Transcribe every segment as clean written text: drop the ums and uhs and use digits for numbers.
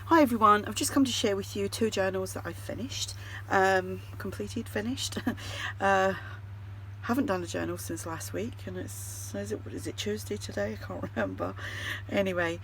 Hi everyone, I've just come to share with you two journals that I've finished, finished. Haven't done a journal since last week, and is it Tuesday today? I can't remember. Anyway,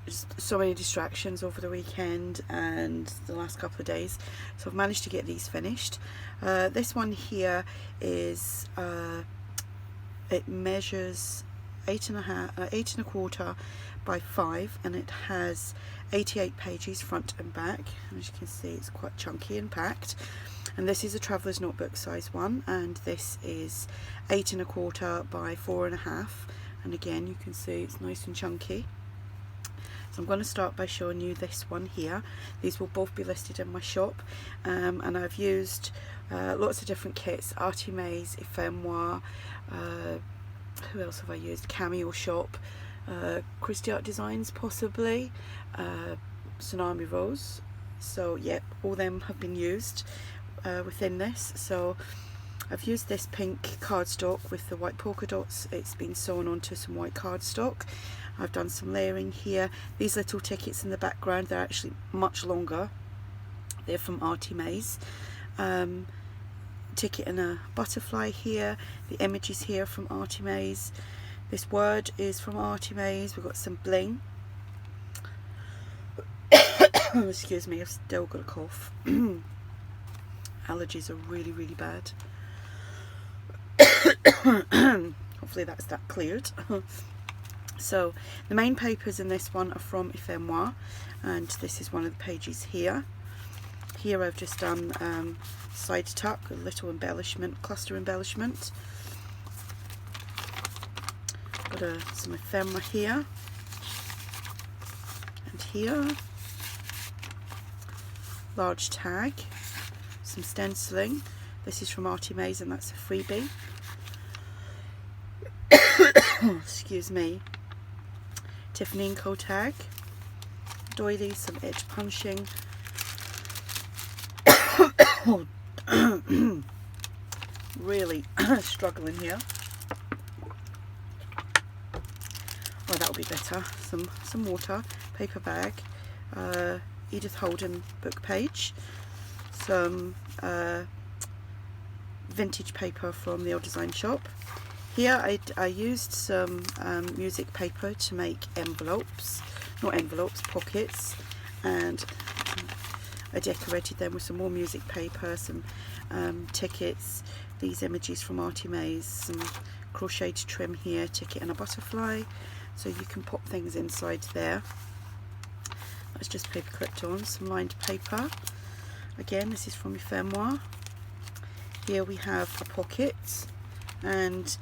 just so many distractions over the weekend and the last couple of days, so I've managed to get these finished. This one here is it measures 8.25 by 5, and it has 88 pages front and back. As you can see, it's quite chunky and packed. And this is a traveller's notebook size one, and this is 8.25 by 4.5, and again you can see it's nice and chunky. So I'm going to start by showing you this one here. These will both be listed in my shop, and I've used lots of different kits: Artimaze, Ephemera, who else have I used? Cameo Shop, Christie Art Designs possibly, Tsunami Rose. So yeah, all them have been used within this. So I've used this pink cardstock with the white polka dots. It's been sewn onto some white cardstock. I've done some layering here. These little tickets in the background, they're actually much longer. They're from Artimaze. Ticket and a butterfly here. The images here from Artimaze. This word is from Artimaze. We've got some bling. Excuse me, I've still got a cough. Allergies are really bad. Hopefully that's that cleared. So the main papers in this one are from Ephemera, and this is one of the pages here. Here I've just done side tuck, a little embellishment, cluster embellishment. Got some ephemera here and here. Large tag, some stenciling. This is from Artimaze, and that's a freebie. Excuse me. Tiffany & Co tag. Doily, some edge punching. Really struggling here. Oh, that'll be better. Some water, paper bag, Edith Holden book page, some vintage paper from the old design shop. Here I used some music paper to make envelopes, pockets, and I decorated them with some more music paper, some tickets, these images from Artimaze, some crocheted trim here, ticket and a butterfly, so you can pop things inside there. That's just paper clipped on. Some lined paper. Again, this is from Ephemera. Here we have a pocket, and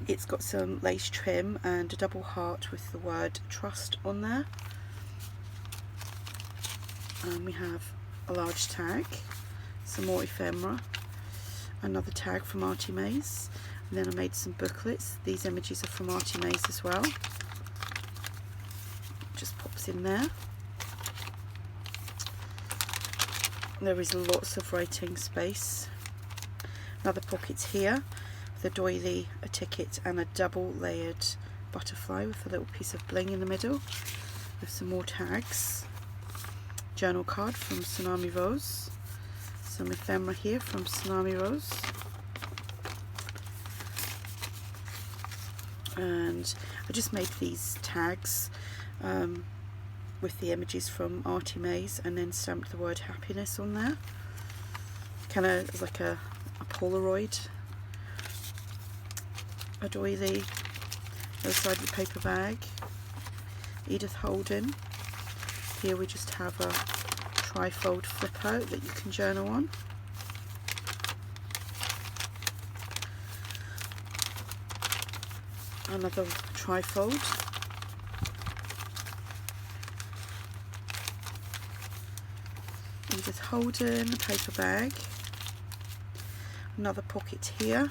it's got some lace trim and a double heart with the word trust on there. And we have a large tag, some more ephemera, another tag from Artimaze, and then I made some booklets. These images are from Artimaze as well. Just pops in there. There is lots of writing space. Another pocket here with a doily, a ticket, and a double layered butterfly with a little piece of bling in the middle, with some more tags. Journal card from Tsunami Rose. Some ephemera here from Tsunami Rose. And I just made these tags with the images from Artimaze, and then stamped the word happiness on there. Kind of like a Polaroid. A doily. Other side of the paper bag. Edith Holden. Here we just have a trifold flip out that you can journal on. Another trifold. Edith Holden, a paper bag. Another pocket here.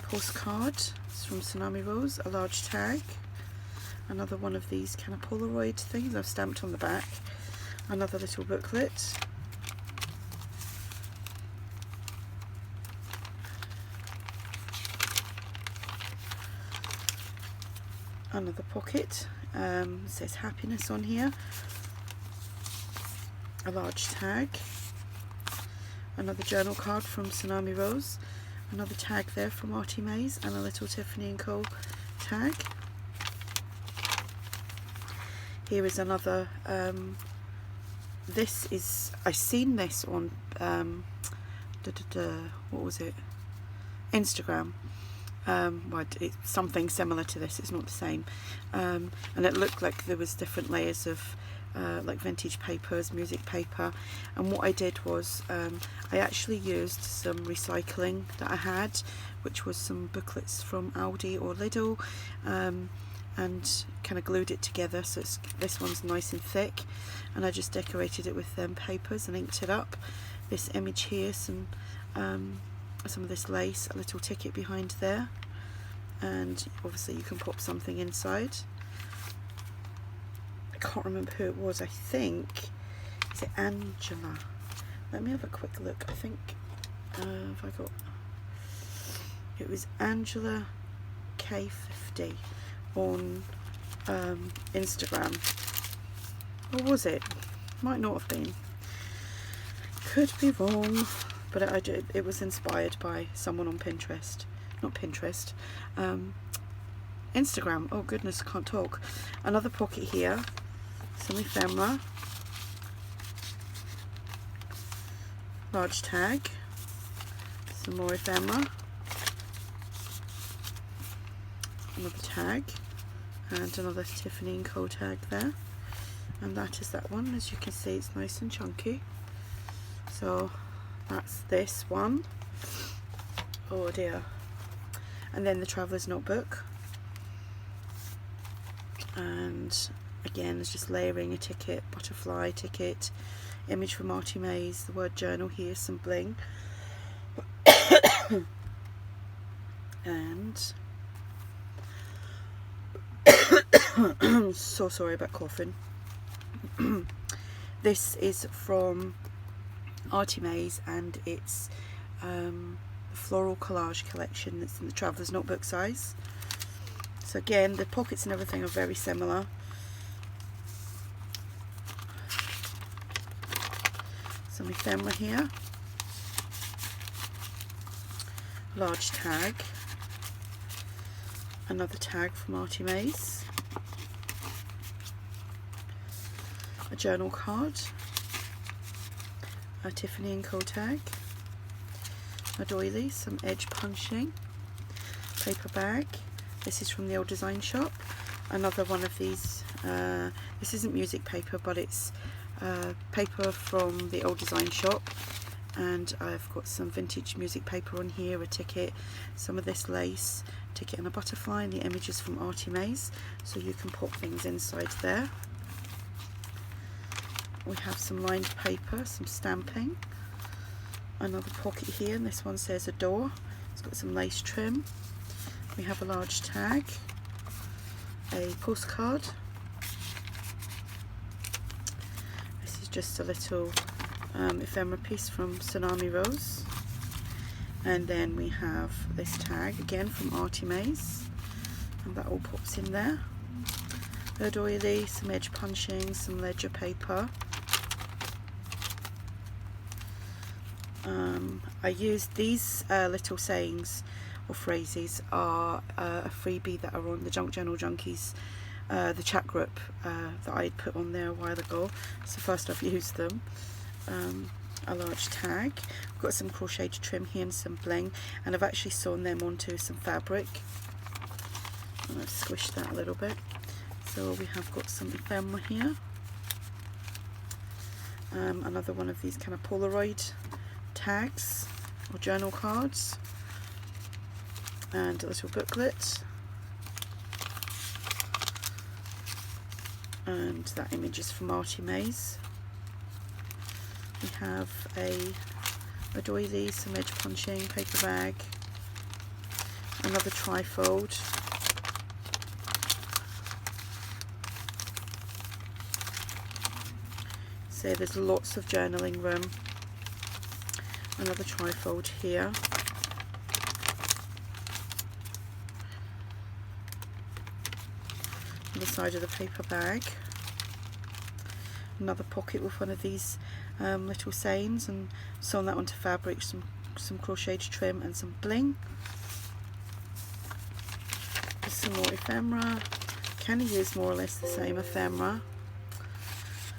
Postcard, it's from Tsunami Rose, a large tag. Another one of these kind of Polaroid things I've stamped on the back. Another little booklet. Another pocket It says happiness on here. A large tag. Another journal card from Tsunami Rose. Another tag there from Artie Mays, and a little Tiffany & Co tag. Here is another, this is, I've seen this on, what was it, Instagram. Well, it's something similar to this, it's not the same, and it looked like there was different layers of like vintage papers, music paper, and what I did was I actually used some recycling that I had, which was some booklets from Aldi or Lidl, and kind of glued it together, so this one's nice and thick, and I just decorated it with papers and inked it up. This image here, some of this lace, a little ticket behind there, and obviously you can pop something inside. I can't remember who it was. I think, is it Angela? Let me have a quick look. I think have I got, it was Angela K50 on Instagram, or was it? Might not have been, could be wrong, but it was inspired by someone on Pinterest, not Pinterest, Instagram. Oh goodness, I can't talk. Another pocket here, some ephemera, large tag, some more ephemera, another tag, and another Tiffany & Co tag there, and that is that one. As you can see, it's nice and chunky. So that's this one. Oh dear. And then the Traveller's Notebook, and again it's just layering a ticket, butterfly ticket, image from Artie Mays, the word journal here, some bling, and so sorry about coughing. This is from Artie Mays, and it's the floral collage collection. It's in the Traveller's Notebook size. So again, the pockets and everything are very similar. Some ephemera here, large tag, another tag from Artie Mays, a journal card, a Tiffany & Co tag, a doily, some edge punching, paper bag. This is from the Old Design Shop. Another one of these, this isn't music paper, but it's paper from the Old Design Shop, and I've got some vintage music paper on here, a ticket, some of this lace, ticket and a butterfly, and the images from Artie Mays, so you can pop things inside there. We have some lined paper, some stamping, another pocket here, and this one says adore. It's got some lace trim. We have a large tag, a postcard. This is just a little ephemera piece from Tsunami Rose, and then we have this tag again from Artie Mays, and that all pops in there. A doily, some edge punching, some ledger paper. I used these little sayings or phrases are a freebie that are on the Junk Journal Junkies, the chat group that I put on there a while ago. It's the first I've used them. A large tag. I've got some crocheted trim here and some bling, and I've actually sewn them onto some fabric. And I've squished that a little bit. So we have got some ephemera here. Another one of these kind of Polaroid tags or journal cards, and a little booklet, and that image is from Artie Mays. We have a doily, some edge punching, paper bag, another trifold, so there's lots of journaling room. Another trifold here, on the side of the paper bag. Another pocket with one of these little sayings, and sewn that onto fabric, some crocheted trim and some bling. Just some more ephemera. Kind of use more or less the same ephemera.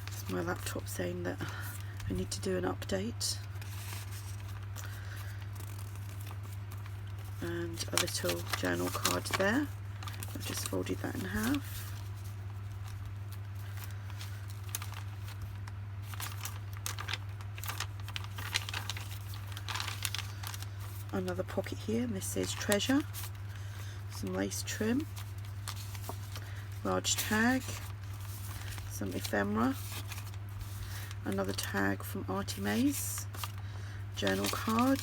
It's my laptop saying that I need to do an update. And a little journal card there. I've just folded that in half. Another pocket here, and this says treasure. Some lace trim, large tag, some ephemera, another tag from Artie Mays, journal card,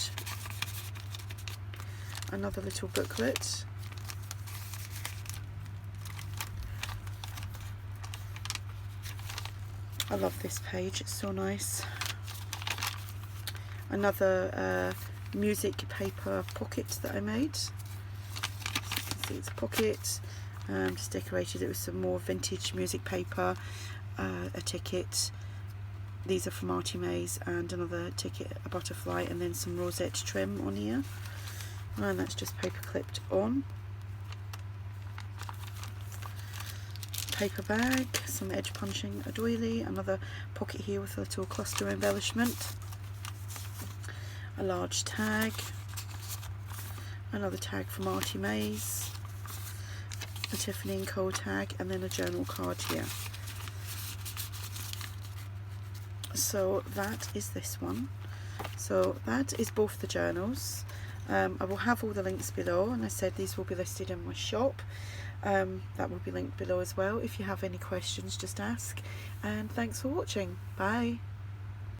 another little booklet, I love this page, it's so nice. Another music paper pocket that I made. So you can see it's a pocket. Just decorated it with some more vintage music paper, a ticket. These are from Artie Mays, and another ticket, a butterfly, and then some rosette trim on here. And that's just paper clipped on. Paper bag, some edge punching, a doily, another pocket here with a little cluster embellishment, a large tag, another tag from Artie Mays, a Tiffany & Co tag, and then a journal card here. So that is this one. So that is both the journals. I will have all the links below, and I said these will be listed in my shop. That will be linked below as well. If you have any questions, just ask, and thanks for watching. Bye.